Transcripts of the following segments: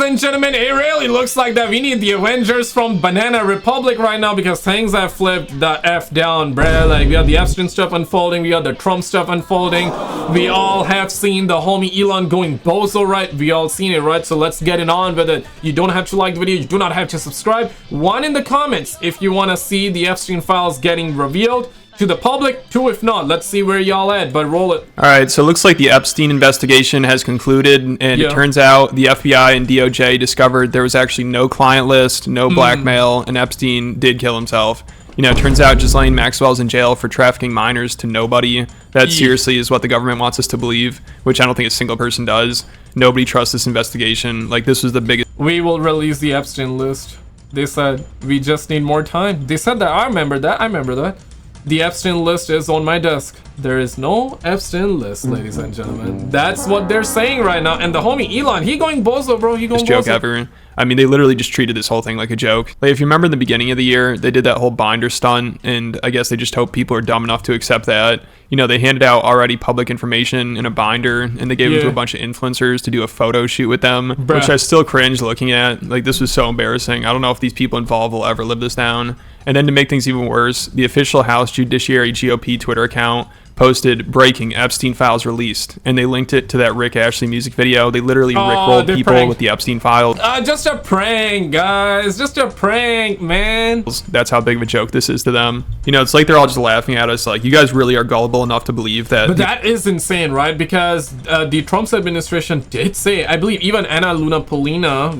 ladies and gentlemen, it really looks like that we need the Avengers from Banana Republic right now, because things have flipped the F down, bruh. Like, we got the Epstein stuff unfolding, we got the Trump stuff unfolding. We all have seen the homie Elon going bozo, right? We all seen it, right? So let's get it on with it. You don't have to like the video, you do not have to subscribe. One in the comments if you want to see the Epstein files getting revealed to the public. Two if not. Let's see where y'all at, but roll it. All right, so it looks like the Epstein investigation has concluded, and it turns out the FBI and DOJ discovered there was actually no client list, no blackmail, and Epstein did kill himself. You know, it turns out Ghislaine Maxwell's in jail for trafficking minors to nobody. That seriously is what the government wants us to believe, which I don't think a single person does. Nobody trusts this investigation. Like, this was the biggest... We will release the Epstein list. They said, we just need more time. They said that. I remember that. The Epstein list is on my desk. There is no Epstein list, ladies and gentlemen. That's what they're saying right now. And the homie Elon, he going bozo, bro. He going bozo. Joke ever. I mean, they literally just treated this whole thing like a joke. Like, if you remember in the beginning of the year, they did that whole binder stunt, and I guess they just hope people are dumb enough to accept that. You know, they handed out already public information in a binder, and they gave it to a bunch of influencers to do a photo shoot with them, which I still cringe looking at. Like, this was so embarrassing. I don't know if these people involved will ever live this down. And then to make things even worse, the official House Judiciary GOP Twitter account posted breaking Epstein files released, and they linked it to that Rick Ashley music video. They literally rickrolled people with the Epstein files. Just a prank, guys. Just a prank, man. That's how big of a joke this is to them. You know, it's like they're all just laughing at us. Like, you guys really are gullible enough to believe that. But that is insane, right? Because the Trump's administration did say, I believe even Anna Luna Polina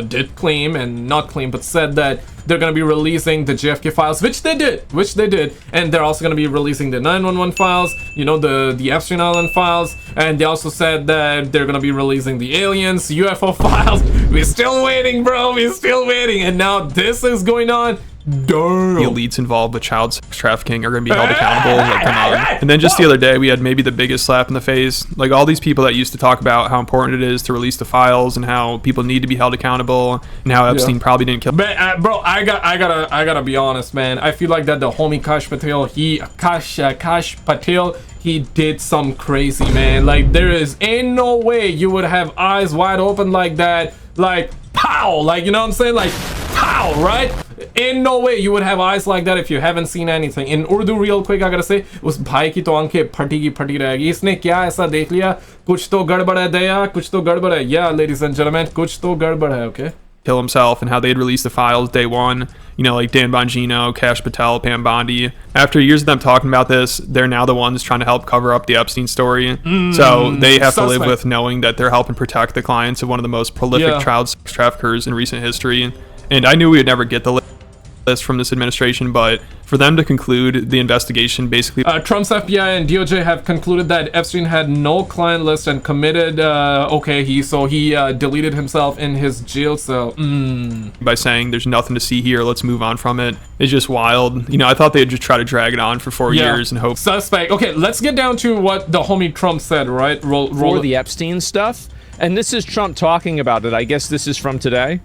did claim, and not claim, but said that they're going to be releasing the JFK files, which they did, and they're also going to be releasing the 911 files, you know, the Epstein Island files, and they also said that they're going to be releasing the aliens, UFO files. We're still waiting, bro, we're still waiting, and now this is going on. Damn. The elites involved with child sex trafficking are going to be held accountable. Like, come on. And then just the other day, we had maybe the biggest slap in the face. Like, all these people that used to talk about how important it is to release the files and how people need to be held accountable and how Epstein probably didn't kill. But bro, I gotta be honest, man. I feel like that the homie Kash Patel, he did some crazy, man. Like, there ain't no way you would have eyes wide open like that. Like, pow, like, you know what I'm saying? Like, pow, right? In no way you would have eyes like that if you haven't seen anything. In Urdu, real quick, I gotta say, उस भाई की तो आंखें फटी की फटी रहेगी. इसने क्या ऐसा देख लिया? कुछ तो गड़बड़ है दया, कुछ तो गड़बड़ है. Yeah, ladies and gentlemen, कुछ तो गड़बड़ है, okay? Kill himself, and how they'd released the files day one. You know, like Dan Bongino, Kash Patel, Pam Bondi. After years of them talking about this, they're now the ones trying to help cover up the Epstein story. So they have to live with knowing that they're helping protect the clients of one of the most prolific child sex traffickers in recent history. And I knew we would never get the list from this administration, but for them to conclude the investigation, basically Trump's FBI and DOJ have concluded that Epstein had no client list and committed he deleted himself in his jail cell by saying there's nothing to see here, let's move on from it. It's just wild. You know, I thought they'd just try to drag it on for 4 years and hope. Suspect. Okay, let's get down to what the homie Trump said, right? Roll the Epstein stuff, and this is Trump talking about it. I guess this is from today.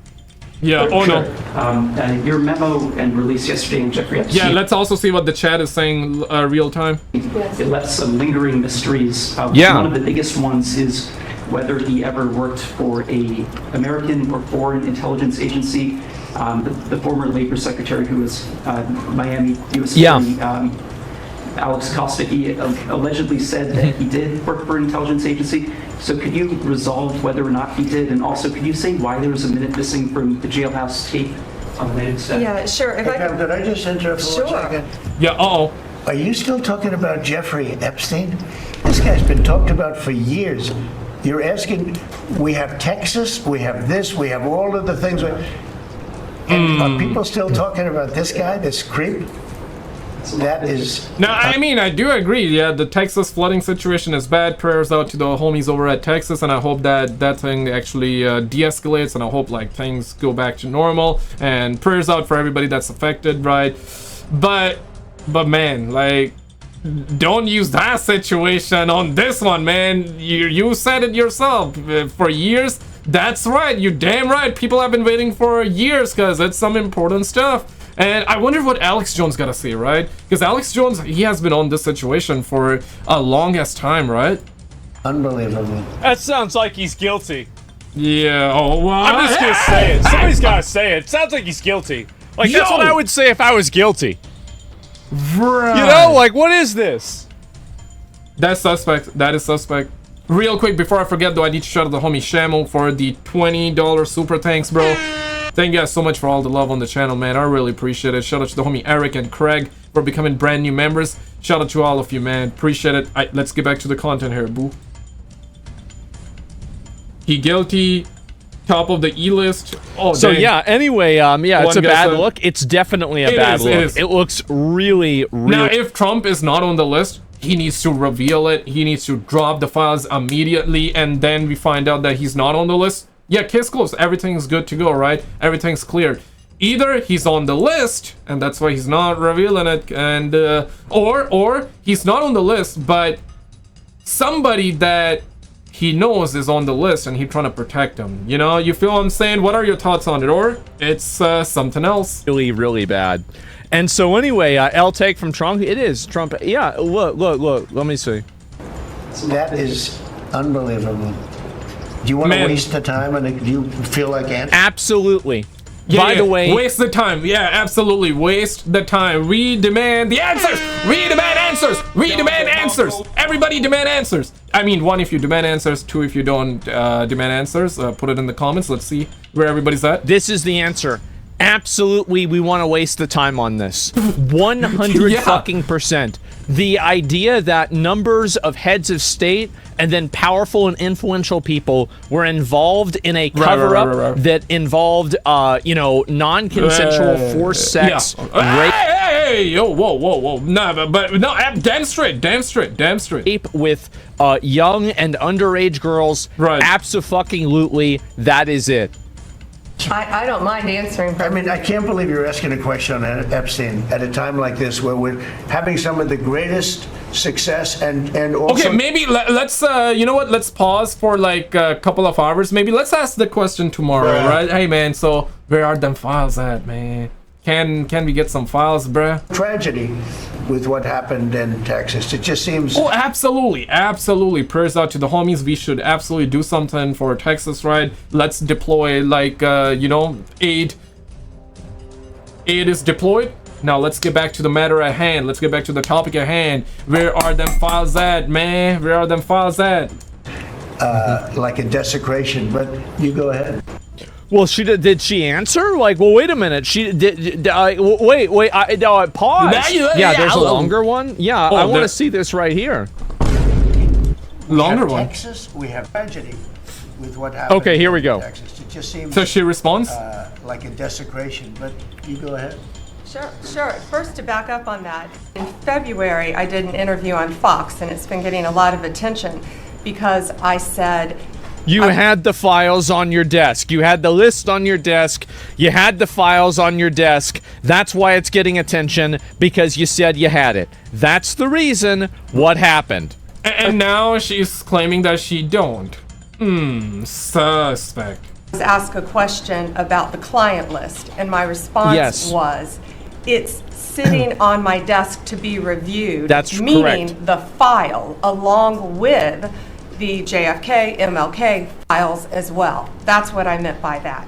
Yeah, no. Your memo and release yesterday in Jeffrey Epstein. Yeah, let's also see what the chat is saying real time. It left some lingering mysteries. One of the biggest ones is whether he ever worked for a American or foreign intelligence agency. The former labor secretary who was Miami U.S. Attorney, Alex Costa, he allegedly said that he did work for an intelligence agency. So could you resolve whether or not he did? And also, could you say why there was a minute missing from the jailhouse tape on the native set? Yeah, sure. Hey, Pam, could I just interrupt for 1 second? Yeah, Are you still talking about Jeffrey Epstein? This guy's been talked about for years. You're asking, we have Texas, we have this, we have all of the things. And are people still talking about this guy, this creep? That is... No, I mean, I do agree. Yeah, the Texas flooding situation is bad. Prayers out to the homies over at Texas, and I hope that that thing actually de-escalates, and I hope, like, things go back to normal. And prayers out for everybody that's affected, right? But man, like, don't use that situation on this one, man. You said it yourself. For years, that's right. You're damn right. People have been waiting for years because it's some important stuff. And I wonder what Alex Jones gotta say, right? Because Alex Jones, he has been on this situation for a longest time, right? Unbelievable. That sounds like he's guilty. Yeah. Oh, well. I'm just gonna say it. Somebody's gotta say it. Sounds like he's guilty. Like, that's what I would say if I was guilty. Right. You know, like, what is this? That's suspect. That is suspect. Real quick, before I forget, though, I need to shout out the homie Shamo for the $20 super thanks, bro. Thank you guys so much for all the love on the channel, man. I really appreciate it. Shout out to the homie Eric and Craig for becoming brand new members. Shout out to all of you, man. Appreciate it. Let's get back to the content here, boo. He guilty. Top of the E-list. Oh, so dang. yeah. Anyway, yeah, it's a bad look. It's definitely a bad look. It looks really, really. Now, if Trump is not on the list, he needs to reveal it. He needs to drop the files immediately, and then we find out that he's not on the list. Yeah, case closed. Everything's good to go, right? Everything's clear. Either he's on the list, and that's why he's not revealing it, and or he's not on the list, but somebody that he knows is on the list, and he's trying to protect him. You know, you feel what I'm saying? What are your thoughts on it? Or it's something else. Really, really bad. And so anyway, L take from Trump. It is Trump. Yeah, look. Let me see. That is unbelievable. Do you want to waste the time, and do you feel like answering? Absolutely. Yeah, By the way, waste the time. Yeah, absolutely. Waste the time. We demand the answers. We demand answers. We demand answers. Everybody demand answers. I mean, one, if you demand answers. Two, if you don't demand answers. Put it in the comments. Let's see where everybody's at. this is the answer. Absolutely, we want to waste the time on this. 100 Yeah. fucking percent. The idea that numbers of heads of state and then powerful and influential people were involved in a cover-up that involved, you know, non-consensual forced sex, rape. Hey, yo, whoa. No, but no, damn straight. Rape with young and underage girls. Right. Abso-fucking-lutely, that is it. I don't mind answering. I mean, I can't believe you're asking a question on Epstein at a time like this, where we're having some of the greatest success and also. Okay, maybe let's you know what? Let's pause for like a couple of hours. Maybe let's ask the question tomorrow, right? Hey, man. So where are them files at, man? Can we get some files, bruh? Tragedy with what happened in Texas. It just seems. Oh, absolutely. Prayers out to the homies. We should absolutely do something for Texas, right? Let's deploy, like, you know, aid. Aid is deployed. Now let's get back to the matter at hand. Let's get back to the topic at hand. Where are them files at, man? Where are them files at? Like a desecration, but you go ahead. Well, did she answer? Like, well, wait a minute. She did. Wait. Pause. Yeah, there's a longer one. Yeah, I want to see this right here. Longer one. Texas, we have tragedy with what happened. Okay, here we go. In Texas. It just seems. So she responds. Like a desecration, but you go ahead. Sure. First, to back up on that, in February, I did an interview on Fox, and it's been getting a lot of attention because I said. You had the files on your desk. You had the list on your desk. You had the files on your desk. That's why it's getting attention, because you said you had it. That's the reason. What happened? And now she's claiming that she don't. Suspect. Ask a question about the client list, and my response Yes. was, it's sitting on my desk to be reviewed. That's meaning correct. the file along with the JFK, MLK files as well. That's what I meant by that.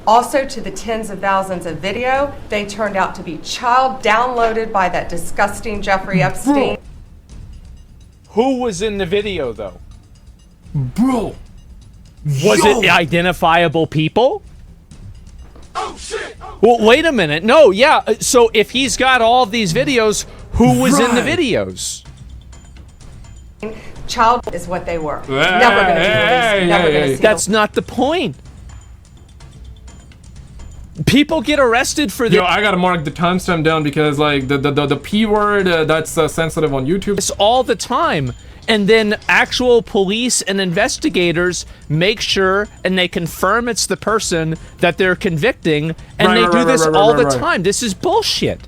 Also, to the tens of thousands of video, they turned out to be child downloaded by that disgusting Jeffrey Epstein. Who was in the video, though? Bro. Was it identifiable people? Oh, shit. Well, wait a minute. No, yeah. So if he's got all of these videos, who was in the videos? Child is what they were. Never going to be released. Never going to see. That's not the point. People get arrested for this. Yo, I gotta mark the timestamp down because like the P word that's sensitive on YouTube. All the time. And then actual police and investigators make sure and they confirm it's the person that they're convicting, and they do this all the time. This is bullshit.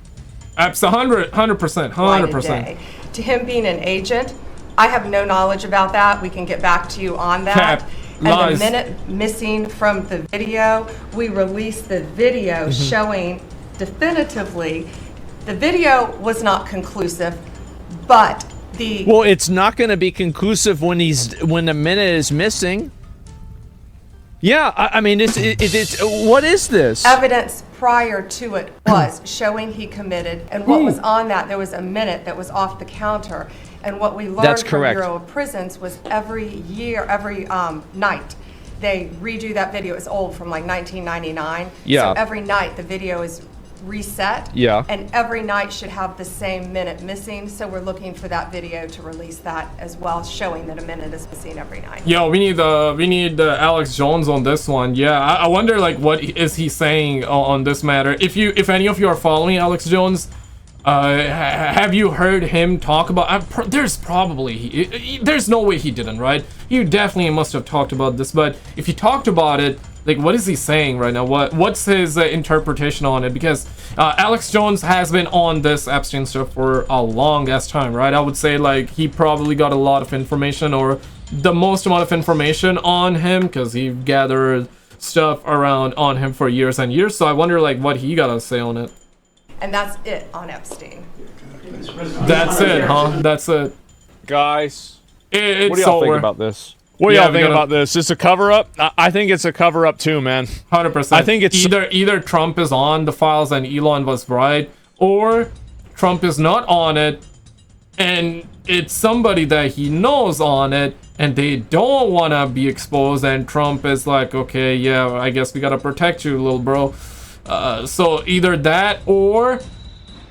Absolutely, 100%. To him being an agent, I have no knowledge about that. We can get back to you on that. Cap. Lies. And the minute missing from the video, we released the video showing definitively the video was not conclusive, but well, it's not going to be conclusive when the minute is missing. Yeah, I mean, it's what is this? Evidence prior to it was showing he committed, and what was on that, there was a minute that was off the counter. And what we learned That's from correct. Bureau of Prisons was every night, they redo that video. It's old, from like 1999. Yeah. So every night the video is reset. Yeah. And every night should have the same minute missing. So we're looking for that video to release that as well, showing that a minute is missing every night. Yo, we need Alex Jones on this one. Yeah, I wonder like what is he saying on this matter. If any of you are following Alex Jones, have you heard him talk about? There's probably there's no way he didn't, right? He definitely must have talked about this. But if he talked about it, like, what is he saying right now? What's his interpretation on it? Because Alex Jones has been on this Epstein stuff for a long ass time, right? I would say like he probably got a lot of information, or the most amount of information on him, because he gathered stuff around on him for years and years. So I wonder like what he got to say on it. And that's it on Epstein. That's it, huh? That's it. Guys, It's what do y'all think over. about this? What do Yeah, y'all think about this? It's a cover-up? I think it's a cover-up too, man. 100%. I think it's either Trump is on the files and Elon was right, or Trump is not on it, and it's somebody that he knows on it, and they don't want to be exposed, and Trump is like, okay, yeah, I guess we gotta protect you, little bro. So either that, or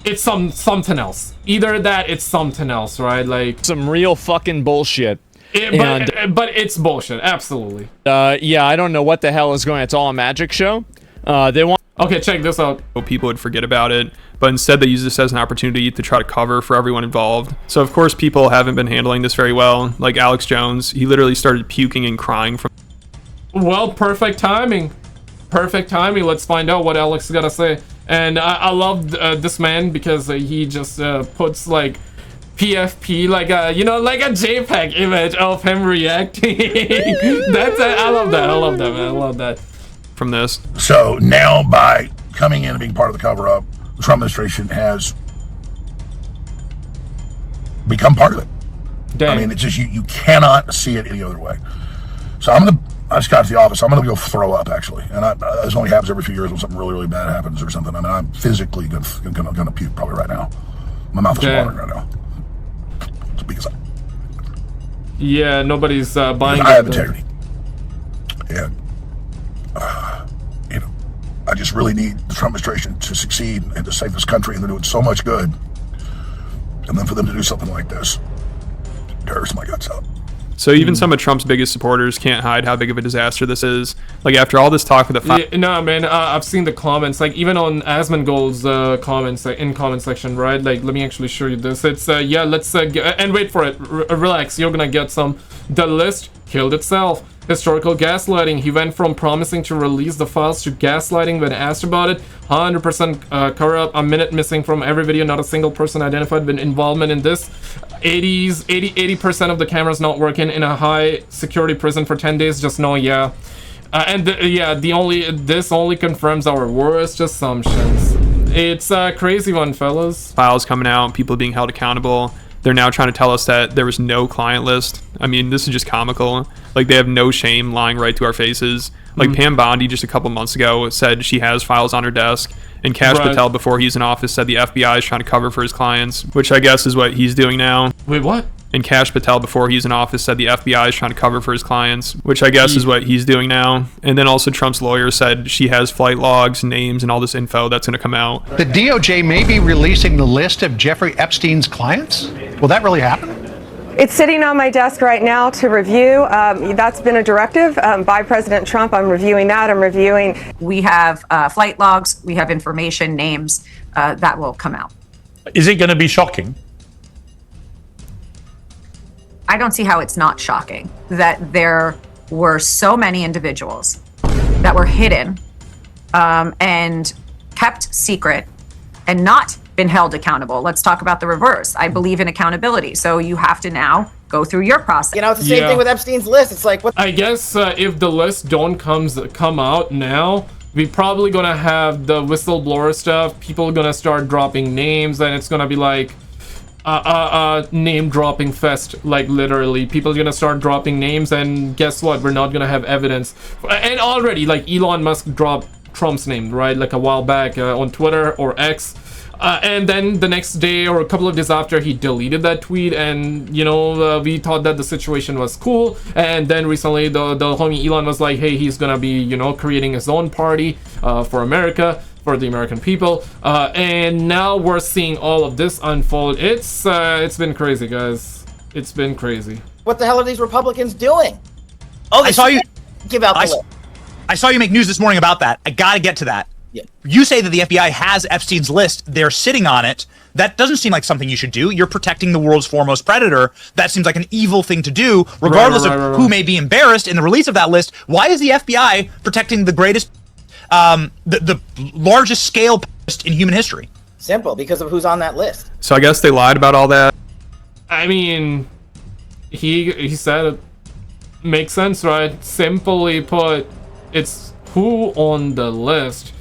it's something else. Either that, it's something else, right? Like some real fucking bullshit. But it's bullshit, absolutely. Yeah, I don't know what the hell is going on. It's all a magic show. They want. Okay, check this out. People would forget about it, but instead they use this as an opportunity to try to cover for everyone involved. So of course people haven't been handling this very well. Like Alex Jones, he literally started puking and crying from. Well, perfect timing. Perfect timing. Let's find out what Alex got to say. And I love this man because he just puts like PFP, like a JPEG image of him reacting. That's it. I love that. I love that, man. I love that. From this. So now, by coming in and being part of the cover-up, the Trump administration has become part of it. Dang. I mean, it's just you cannot see it any other way. So I just got to the office. I'm gonna go throw up, actually, and this only happens every few years when something really, really bad happens or something. I mean, I'm physically gonna puke probably right now. My mouth is watering right now. It's because nobody's buying. I have integrity, and I just really need the Trump administration to succeed and to save this country, and they're doing so much good. And then for them to do something like this, it hurts my guts out. So even some of Trump's biggest supporters can't hide how big of a disaster this is. Like after all this talk with the no, man, I've seen the comments, like even on Asmongold's comments in comment section, right? Like, let me actually show you this. It's let's and wait for it. Relax, you're gonna get some. The list killed itself. Historical gaslighting. He went from promising to release the files to gaslighting when asked about it. 100% cover-up. A minute missing from every video. Not a single person identified with involvement in this. 80% of the cameras not working in a high security prison for 10 days. Just know, this only confirms our worst assumptions. It's a crazy one, fellas. Files coming out, people being held accountable. They're now trying to tell us that there was no client list. I mean, this is just comical. Like, they have no shame lying right to our faces. Like, Pam Bondi just a couple months ago said she has files on her desk. And Kash Patel, before he's in office, said the FBI is trying to cover for his clients, which I guess is what he's doing now. Wait, what? And Kash Patel, before he's in office, said the FBI is trying to cover for his clients, which I guess is what he's doing now. And then also Trump's lawyer said she has flight logs, names, and all this info that's going to come out. The DOJ may be releasing the list of Jeffrey Epstein's clients? Will that really happen? It's sitting on my desk right now to review. That's been a directive by President Trump. I'm reviewing that. I'm reviewing. We have flight logs. We have information, names that will come out. Is it going to be shocking? I don't see how it's not shocking that there were so many individuals that were hidden and kept secret and not been held accountable. Let's talk about the reverse. I believe in accountability. So you have to now go through your process. You know, it's the same thing with Epstein's list. It's like, what? I guess if the list don't come out now, we probably gonna have the whistleblower stuff. People are gonna start dropping names, and it's gonna be like, name dropping fest. Like literally, people are gonna start dropping names, and guess what? We're not gonna have evidence. And already, like Elon Musk dropped Trump's name, right? Like a while back on Twitter or X. And then the next day or a couple of days after, he deleted that tweet, and we thought that the situation was cool. And then recently the homie Elon was like, hey, he's gonna be creating his own party for America, for the American people, and now we're seeing all of this unfold. It's been crazy, guys. It's been crazy. What the hell are these Republicans doing? Oh, I saw you give out the list. I saw you make news this morning about that. I gotta get to that. Yeah. You say that the FBI has Epstein's list. They're sitting on it. That doesn't seem like something you should do. You're protecting the world's foremost predator. That seems like an evil thing to do, regardless of who may be embarrassed in the release of that list. Why is the FBI protecting the greatest, the largest scale in human history? Simple, because of who's on that list. So I guess they lied about all that. I mean, he said it makes sense, right? Simply put, it's who on the list.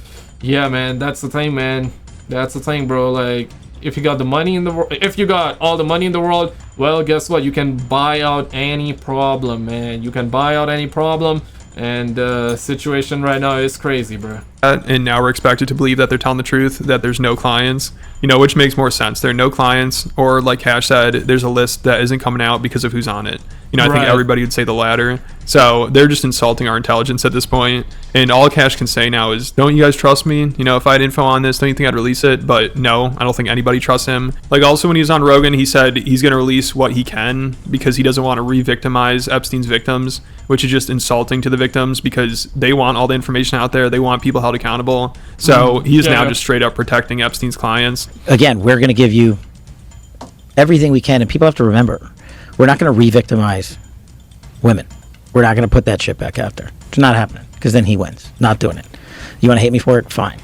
Yeah, man, that's the thing, man. That's the thing, bro. Like, if you got the money in the world, if you got all the money in the world, well, guess what? You can buy out any problem, man. You can buy out any problem, and the situation right now is crazy, bro. And now we're expected to believe that they're telling the truth, that there's no clients, which makes more sense. There are no clients, or like Cash said, there's a list that isn't coming out because of who's on it. I think everybody would say the latter. So they're just insulting our intelligence at this point. And all Cash can say now is, don't you guys trust me? If I had info on this, don't you think I'd release it? But no, I don't think anybody trusts him. Like, also when he was on Rogan, he said he's going to release what he can because he doesn't want to re-victimize Epstein's victims, which is just insulting to the victims because they want all the information out there. They want people held accountable. So he is now just straight up protecting Epstein's clients. Again, we're going to give you everything we can, and people have to remember, we're not going to re-victimize women. We're not going to put that shit back out there. It's not happening, because then he wins. Not doing it. You want to hate me for it? Fine.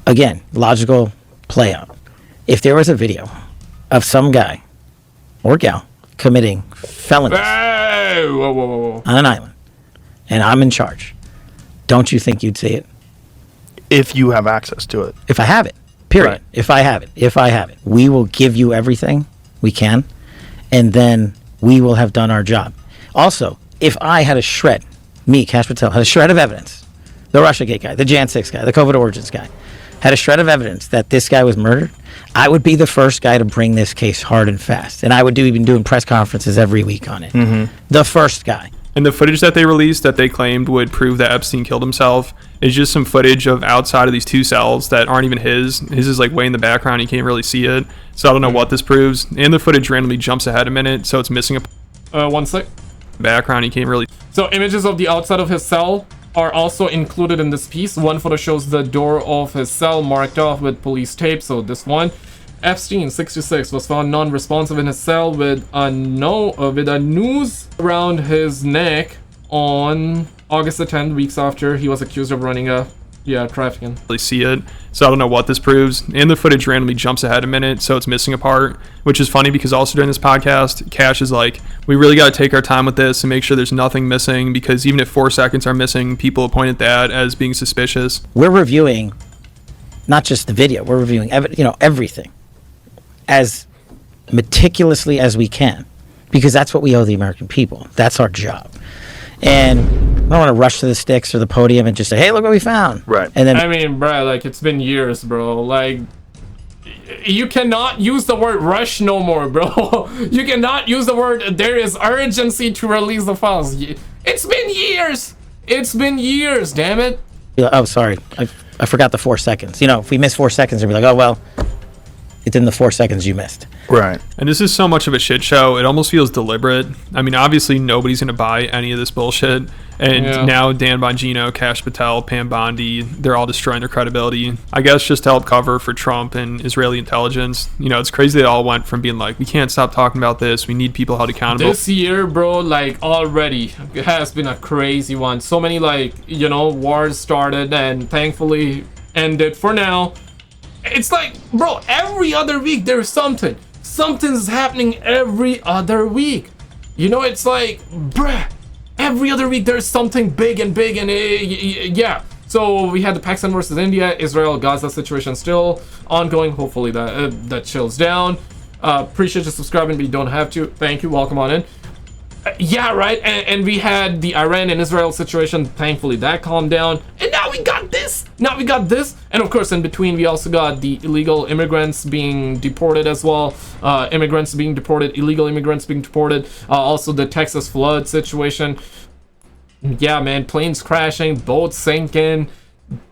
Again, logical play out. If there was a video of some guy or gal committing felonies on an island, and I'm in charge, don't you think you'd see it? If you have access to it. If I have it. Period. Right. If I have it. We will give you everything we can, and then we will have done our job. Also, if I had a shred, me, Cash Patel, had a shred of evidence, the Russiagate guy, the Jan 6 guy, the COVID origins guy, had a shred of evidence that this guy was murdered, I would be the first guy to bring this case hard and fast. And I would even doing press conferences every week on it. Mm-hmm. The first guy. And the footage that they released that they claimed would prove that Epstein killed himself is just some footage of outside of these two cells that aren't even his. His is like way in the background. You can't really see it. So I don't know what this proves. And the footage randomly jumps ahead a minute, so it's missing a 1 sec. Background. You can't really. So images of the outside of his cell are also included in this piece. One photo shows the door of his cell marked off with police tape. So this one. Epstein, 66, was found non-responsive in his cell with a noose around his neck on August the 10th, weeks after he was accused of running a trafficking. Really see it, so I don't know what this proves. And the footage randomly jumps ahead a minute, so it's missing a part, which is funny because also during this podcast, Cash is like, we really got to take our time with this and make sure there's nothing missing, because even if 4 seconds are missing, people point at that as being suspicious. We're reviewing not just the video, we're reviewing everything as meticulously as we can, because that's what we owe the American people. That's our job. And I don't want to rush to the sticks or the podium and just say, hey, look what we found. Right. And then, I mean, bro, like, it's been years, bro. Like, you cannot use the word rush no more, bro. You cannot use the word there is urgency to release the files. It's been years. It's been years, damn it. Oh, sorry. I forgot the 4 seconds. If we miss 4 seconds, they'll be like, oh, well, it's in the 4 seconds you missed. Right. And this is so much of a shit show. It almost feels deliberate. I mean, obviously nobody's going to buy any of this bullshit. And now Dan Bongino, Cash Patel, Pam Bondi, they're all destroying their credibility. I guess just to help cover for Trump and Israeli intelligence. It's crazy they all went from being like, we can't stop talking about this. We need people held accountable. This year, bro, like, already has been a crazy one. So many, wars started and thankfully ended for now. It's like, bro, every other week there's something. Something's happening every other week. It's like, bruh, every other week there's something big and yeah. So we had the Pakistan versus India, Israel-Gaza situation still ongoing. Hopefully that chills down. Appreciate you subscribing, but you don't have to. Thank you. Welcome on in. Yeah, right. And we had the Iran and Israel situation. Thankfully, that calmed down. And now we got this. And of course, in between, we also got the illegal immigrants being deported as well. Immigrants being deported, illegal immigrants being deported. Also, the Texas flood situation. Yeah, man. Planes crashing, boats sinking.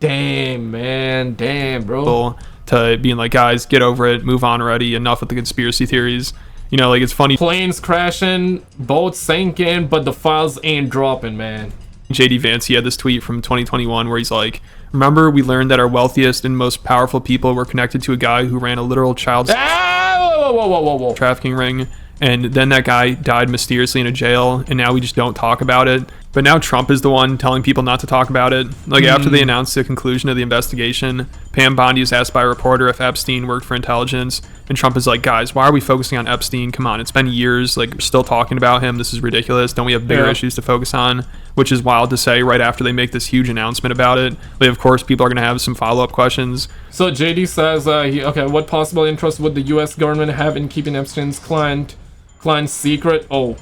Damn, man. Damn, bro. To being like, guys, get over it. Move on already. Enough with the conspiracy theories. You know, like, it's funny. Planes crashing, boats sinking, but the files ain't dropping, man. JD Vance, he had this tweet from 2021 where he's like, remember, we learned that our wealthiest and most powerful people were connected to a guy who ran a literal child trafficking ring. And then that guy died mysteriously in a jail, and now we just don't talk about it. But now Trump is the one telling people not to talk about it. Like, after they announced the conclusion of the investigation, Pam Bondi was asked by a reporter if Epstein worked for intelligence, and Trump is like, guys, why are we focusing on Epstein? Come on, it's been years. Like, we're still talking about him. This is ridiculous. Don't we have bigger issues to focus on? Which is wild to say right after they make this huge announcement about it. Like, of course, people are going to have some follow-up questions. So JD says, okay, what possible interest would the U.S. government have in keeping Epstein's client's secret? Oh,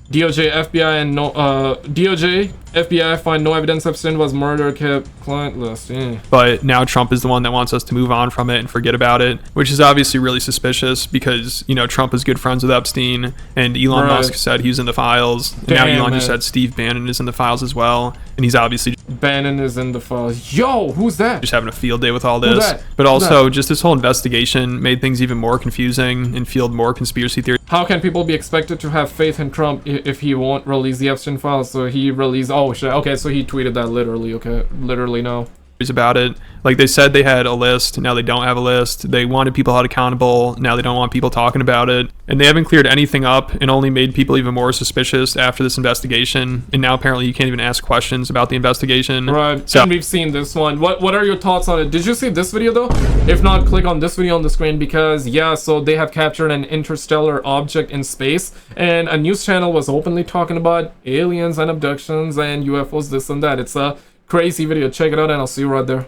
DOJ, FBI, and DOJ, FBI find no evidence Epstein was murdered, kept client list. But now Trump is the one that wants us to move on from it and forget about it, which is obviously really suspicious because, you know, Trump is good friends with Epstein, and Elon Musk said he was in the files. And now Elon just said Steve Bannon is in the files as well, and he's obviously Bannon is in the files. Yo, who's that? Just having a field day with all this. But also, just this whole investigation made things even more confusing and fueled more conspiracy theories. How can people be expected to have faith in Trump if he won't release the Epstein files? So he released. Oh shit. Okay, so he tweeted that literally. Okay, literally no. About it, like they said they had a list, now they don't have a list. They wanted people held accountable, now they don't want people talking about it, and they haven't cleared anything up and only made people even more suspicious after this investigation. And now apparently you can't even ask questions about the investigation. Right. So, and we've seen this one. What are your thoughts on it? Did you see this video though? If not, click on this video on the screen, because yeah, so they have captured an interstellar object in space, and a news channel was openly talking about aliens and abductions and UFOs, this and that. It's a crazy video. Check it out, and I'll see you right there.